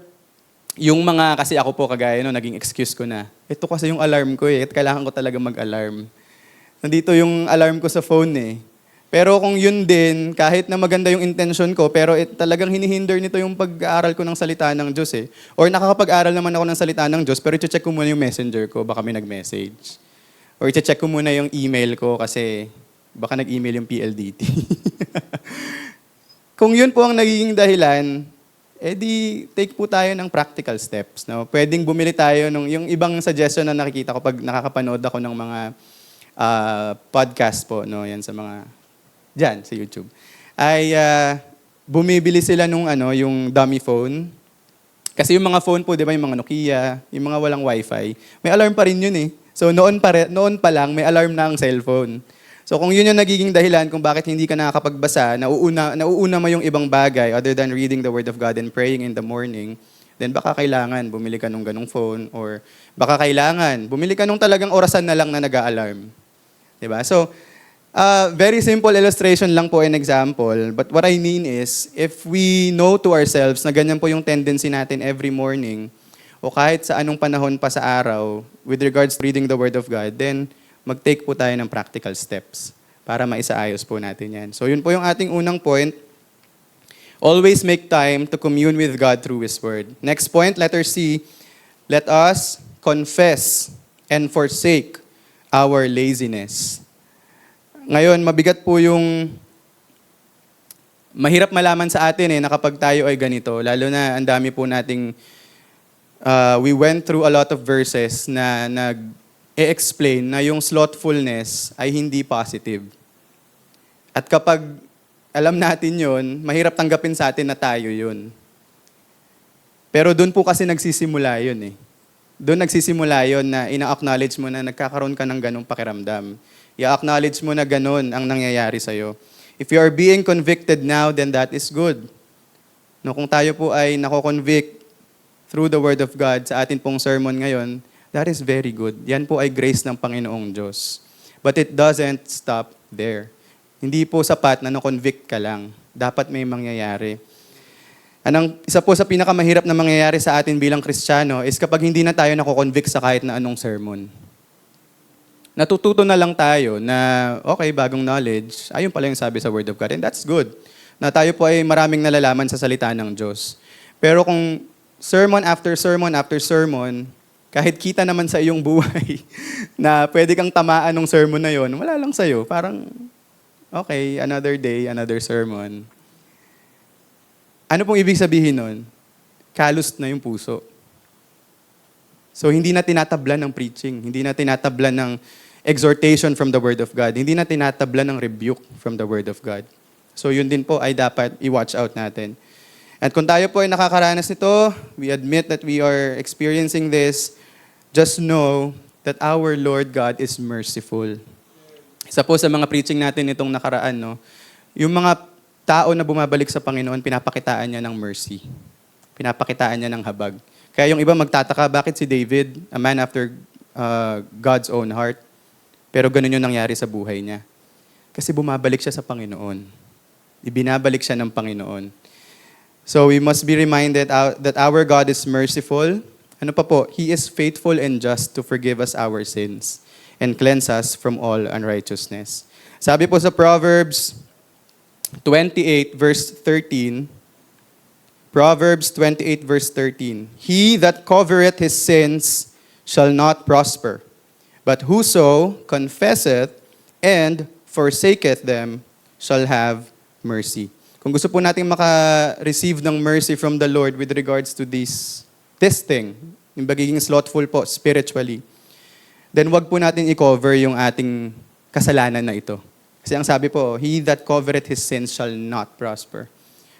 yung mga, kasi ako po kagaya no, naging excuse ko na, ito kasi yung alarm ko at kailangan ko talaga mag-alarm. Nandito yung alarm ko sa phone eh. Pero kung yun din, kahit na maganda yung intention ko, pero talagang hinihinder nito yung pag-aaral ko ng salita ng Diyos eh. Or nakakapag-aral naman ako ng salita ng Diyos, pero i-check ko muna yung messenger ko, baka may nag-message. Or i-check ko muna yung email ko kasi baka nag-email yung PLDT. Kung yun po ang nagiging dahilan, edi take po tayo ng practical steps. No? Pwedeng bumili tayo ng yung ibang suggestion na nakikita ko pag nakakapanood ako ng mga podcast po, no? Yan sa mga, dyan sa YouTube, ay bumibili sila nung yung dummy phone. Kasi yung mga phone po, di ba, yung mga Nokia, yung mga walang wifi, may alarm pa rin yun eh. So noon pa lang, may alarm na ang cellphone. So kung yun yung nagiging dahilan kung bakit hindi ka nakakapagbasa, nauuna mo yung ibang bagay other than reading the Word of God and praying in the morning, then baka kailangan bumili ka nung ganong phone or baka kailangan bumili ka nung talagang orasan na lang na nag-a-alarm. Diba? So, very simple illustration lang po and example, but what I mean is, if we know to ourselves na ganyan po yung tendency natin every morning, o kahit sa anong panahon pa sa araw, with regards to reading the Word of God, then mag-take po tayo ng practical steps para maisaayos po natin yan. So yun po yung ating unang point. Always make time to commune with God through His Word. Next point, letter C, let us confess and forsake our laziness. Ngayon, mabigat po yung mahirap malaman sa atin na kapag tayo ay ganito, lalo na ang dami po nating we went through a lot of verses na nag-e-explain na yung slothfulness ay hindi positive. At kapag alam natin yun, mahirap tanggapin sa atin na tayo yun. Pero doon po kasi nagsisimula yun eh. Doon nagsisimula yun na ina-acknowledge mo na nagkakaroon ka ng ganong pakiramdam. I-acknowledge mo na ganon ang nangyayari sa'yo. If you are being convicted now, then that is good. No, kung tayo po ay nako-convict through the Word of God sa atin pong sermon ngayon, that is very good. Yan po ay grace ng Panginoong Diyos. But it doesn't stop there. Hindi po sapat na na-convict ka lang. Dapat may mangyayari. Isa po sa pinakamahirap na mangyayari sa atin bilang Kristiyano is kapag hindi na tayo nako-convict sa kahit na anong sermon. Natututo na lang tayo na, okay, bagong knowledge, ayun pala yung sabi sa Word of God. And that's good. Na tayo po ay maraming nalalaman sa salita ng Diyos. Pero kung sermon after sermon after sermon, kahit kita naman sa iyong buhay na pwede kang tamaan ng sermon na yon, wala lang sa'yo. Parang, okay, another day, another sermon. Ano pong ibig sabihin nun? Calloused na yung puso. So, hindi na tinatablan ng preaching. Hindi na tinatablan ng exhortation from the Word of God. Hindi na tinatablan ng rebuke from the Word of God. So, yun din po ay dapat i-watch out natin. At kung tayo po ay nakakaranas nito, we admit that we are experiencing this, just know that our Lord God is merciful. Isa po sa mga preaching natin itong nakaraan, no, yung mga tao na bumabalik sa Panginoon, pinapakitaan niya ng mercy. Pinapakitaan niya ng habag. Kaya yung iba magtataka, bakit si David, a man after God's own heart, pero ganun yung nangyari sa buhay niya. Kasi bumabalik siya sa Panginoon. Ibinabalik siya ng Panginoon. So we must be reminded that our God is merciful. Ano pa po? He is faithful and just to forgive us our sins and cleanse us from all unrighteousness. Sabi po sa Proverbs 28 verse 13, Proverbs 28 verse 13. He that covereth his sins shall not prosper, but whoso confesseth and forsaketh them shall have mercy. Kung gusto po nating maka-receive ng mercy from the Lord with regards to this thing, yung pagiging slothful po spiritually, then wag po natin i-cover yung ating kasalanan na ito. Kasi ang sabi po, he that covereth his sins shall not prosper.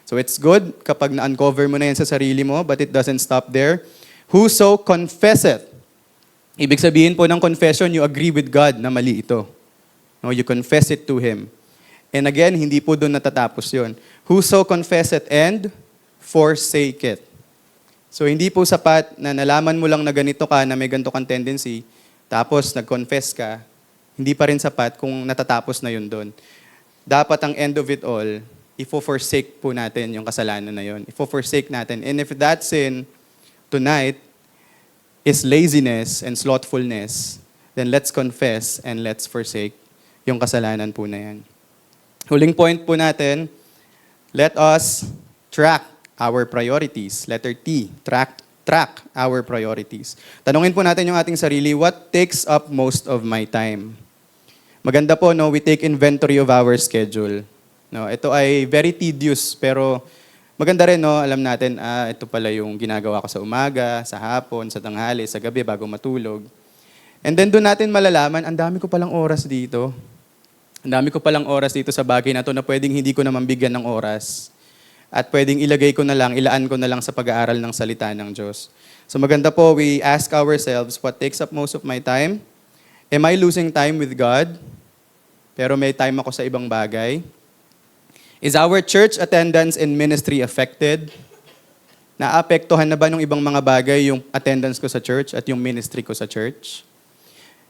So it's good kapag na-uncover mo na yan sa sarili mo, but it doesn't stop there. Whoso confesseth. Ibig sabihin po ng confession, you agree with God na mali ito. No, you confess it to Him. And again, hindi po doon natatapos yun. Whoso confesseth and forsake it. So hindi po sapat na nalaman mo lang na ganito ka, na may ganito kang tendency, tapos nag-confess ka, hindi pa rin sapat kung natatapos na yun doon. Dapat ang end of it all, ifo-forsake po natin yung kasalanan na yun. Ifo-forsake natin. And if that sin tonight is laziness and slothfulness, then let's confess and let's forsake yung kasalanan po na yan. Huling point po natin, let us track our priorities. Letter T, track our priorities. Tanungin po natin yung ating sarili, what takes up most of my time? Maganda po, no, we take inventory of our schedule. No, ito ay very tedious, pero maganda rin, no, alam natin, ito pala yung ginagawa ko sa umaga, sa hapon, sa tanghali, sa gabi, bago matulog. And then doon natin malalaman, ang dami ko palang oras dito. Ang dami ko palang oras dito sa bagay na to na pwedeng hindi ko naman bigyan ng oras. At pwedeng ilagay ko na lang, ilaan ko na lang sa pag-aaral ng salita ng Diyos. So maganda po, we ask ourselves, what takes up most of my time? Am I losing time with God? Pero may time ako sa ibang bagay? Is our church attendance and ministry affected? Naapektuhan na ba ng ibang mga bagay yung attendance ko sa church at yung ministry ko sa church?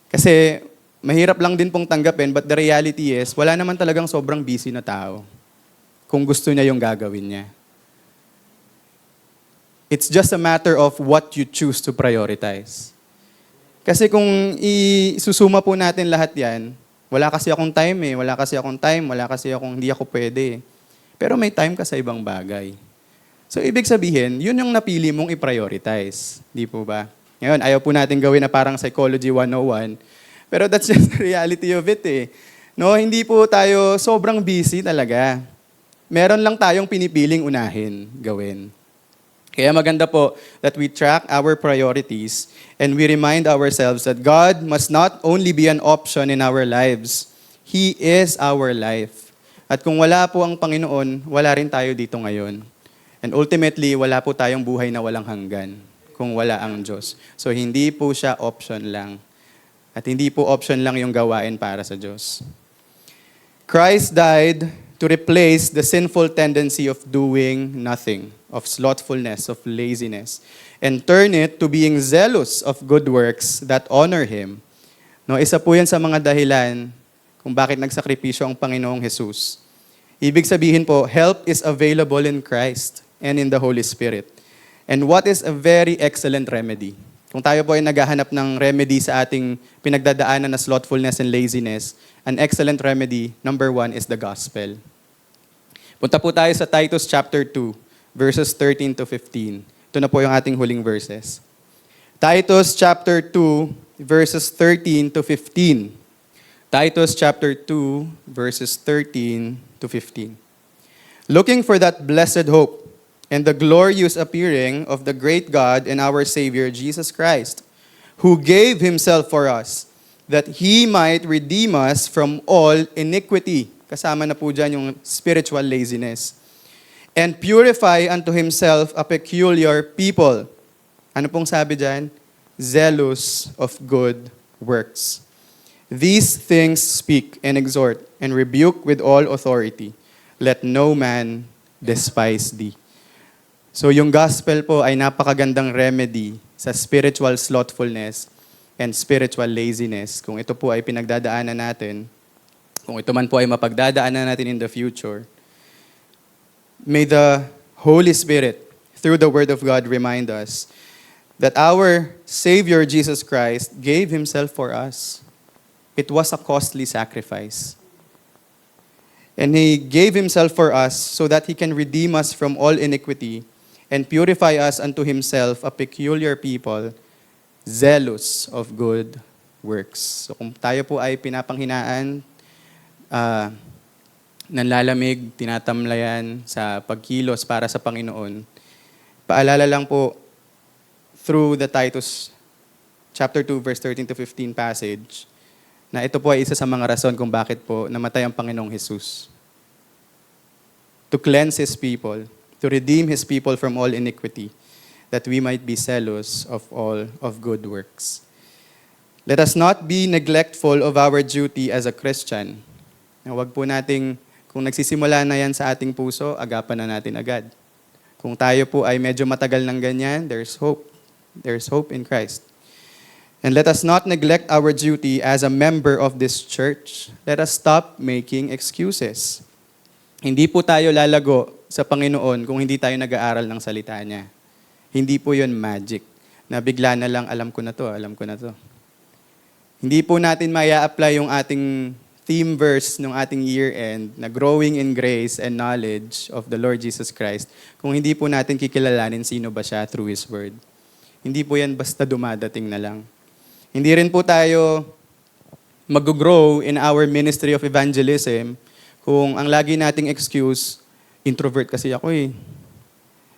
Kasi mahirap lang din pong tanggapin, but the reality is, wala naman talagang sobrang busy na tao kung gusto niya yung gagawin niya. It's just a matter of what you choose to prioritize. Kasi kung isusuma po natin lahat yan, wala kasi akong time hindi ako pwede. Pero may time ka sa ibang bagay. So ibig sabihin, yun yung napili mong i-prioritize. Di po ba? Ngayon, ayaw po natin gawin na parang Psychology 101. Pero that's just the reality of it eh. No, hindi po tayo sobrang busy talaga. Meron lang tayong pinipiling unahin, gawin. Kaya maganda po that we track our priorities and we remind ourselves that God must not only be an option in our lives, He is our life. At kung wala po ang Panginoon, wala rin tayo dito ngayon. And ultimately, wala po tayong buhay na walang hanggan kung wala ang Diyos. So hindi po siya option lang. At hindi po option lang yung gawain para sa Diyos. Christ died to replace the sinful tendency of doing nothing, of slothfulness, of laziness, and turn it to being zealous of good works that honor Him. No, isa po yan sa mga dahilan kung bakit nagsakripisyo ang Panginoong Jesus. Ibig sabihin po, help is available in Christ and in the Holy Spirit. And what is a very excellent remedy? Kung tayo po ay naghahanap ng remedy sa ating pinagdadaanan na slothfulness and laziness, an excellent remedy, number 1, is the gospel. Punta po tayo sa Titus chapter 2, verses 13 to 15. Ito na po yung ating huling verses. Titus chapter 2, verses 13 to 15. Titus chapter 2, verses 13 to 15. Looking for that blessed hope and the glorious appearing of the great God and our Savior, Jesus Christ, who gave Himself for us, that He might redeem us from all iniquity. Kasama na po dyan yung spiritual laziness. And purify unto Himself a peculiar people. Ano pong sabi dyan? Zealous of good works. These things speak and exhort and rebuke with all authority. Let no man despise thee. So yung gospel po ay napakagandang remedy sa spiritual slothfulness and spiritual laziness. Kung ito po ay pinagdadaanan natin, kung ito man po ay mapagdadaanan natin in the future, may the Holy Spirit, through the Word of God, remind us that our Savior, Jesus Christ, gave Himself for us. It was a costly sacrifice. And He gave Himself for us so that He can redeem us from all iniquity and purify us unto himself a peculiar people, zealous of good works. So kung tayo po ay pinapanghinaan, nanlalamig, tinatamlayan sa pagkilos para sa Panginoon, paalala lang po through the Titus chapter 2 verse 13 to 15 passage na ito po ay isa sa mga rason kung bakit po namatay ang Panginoong Jesus. To cleanse His people, to redeem His people from all iniquity, that we might be zealous of all of good works. Let us not be neglectful of our duty as a Christian. Huwag po nating, kung nagsisimula na yan sa ating puso, agapan na natin agad. Kung tayo po ay medyo matagal ng ganyan, there's hope. There's hope in Christ. And let us not neglect our duty as a member of this church. Let us stop making excuses. Hindi po tayo lalago sa Panginoon kung hindi tayo nag-aaral ng salita niya. Hindi po yun magic. Na bigla na lang, alam ko na to. Hindi po natin maya-apply yung ating theme verse ng ating year-end na growing in grace and knowledge of the Lord Jesus Christ kung hindi po natin kikilalanin sino ba siya through His Word. Hindi po yan basta dumadating na lang. Hindi rin po tayo mag-grow in our ministry of evangelism kung ang lagi nating excuse, introvert kasi ako eh.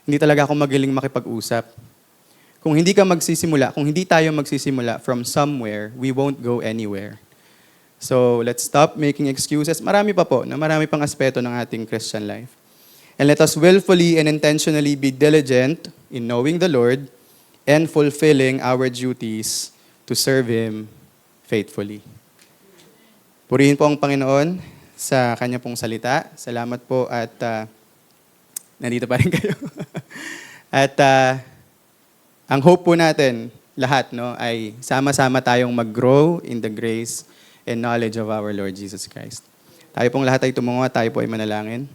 Hindi talaga ako magaling makipag-usap. Kung hindi tayo magsisimula from somewhere, we won't go anywhere. So, let's stop making excuses. Marami pang aspeto ng ating Christian life. And let us willfully and intentionally be diligent in knowing the Lord and fulfilling our duties to serve Him faithfully. Purihin po ang Panginoon sa Kanya pong salita. Salamat po at nandito pa rin kayo. At ang hope po natin lahat ay sama-sama tayong mag-grow in the grace and knowledge of our Lord Jesus Christ. Tayo pong lahat ay tumungo at tayo po ay manalangin.